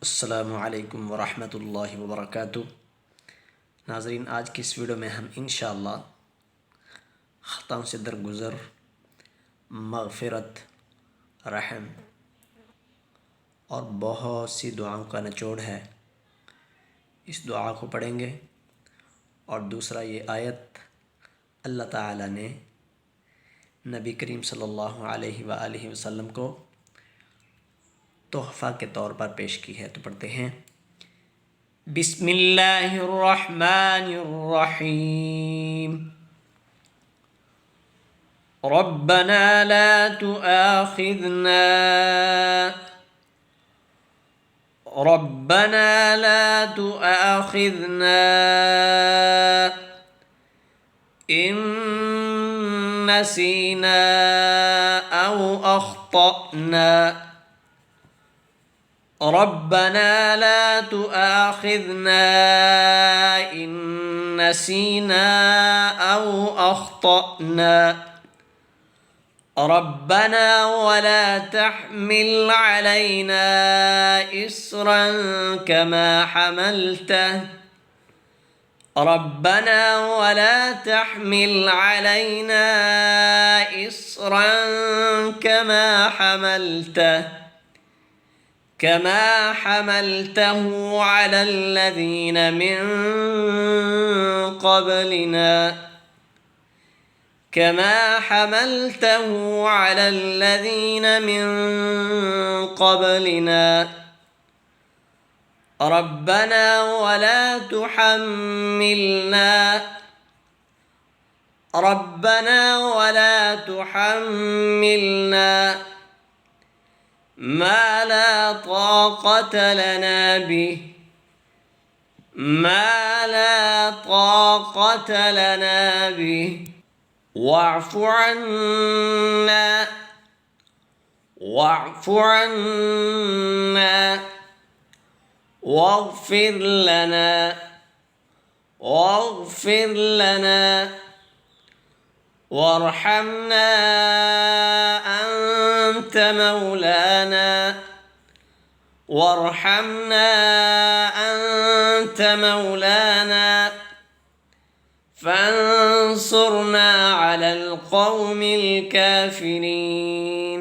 अस्सलामुअलैकुम वरहमतुल्लाहि वबरकातुह। नाज़रीन, आज की इस वीडियो में हम इंशाअल्लाह ख़ताओं से दरगुज़र, मग़फ़िरत, रहम और बहुत सी दुआओं का निचोड़ है, इस दुआ को पढ़ेंगे। और दूसरा, ये आयत अल्लाह ताला ने नबी करीम सल्लल्लाहु अलैहि वआलिहि वसल्लम को तोहफ़ा के तौर पर पेश की है। तो पढ़ते हैं। बिस्मिल्लाहिर्रहमानिर्रहीम। रब्बना ला तुआखिज़ना रब्बना ला तुआखिज़ना इन नसीना औ अख़्तअना। रब्बना ला तुआखिज़ना इन नसीना औ अख़्तअना। रब्बना वला तहमिल अलैना इस्रन कमा हमलतह। रब्बना वला तहमिल अलैना इस्रन कमा हमलतहु अला الذين من قبلنا كما حملته على الذين من قبلنا ربنا ولا تحملنا ما لا طاقة لنا به واعف عنا واغفر لنا وارحمنا أنت مولانا فانصرنا على القوم الكافرين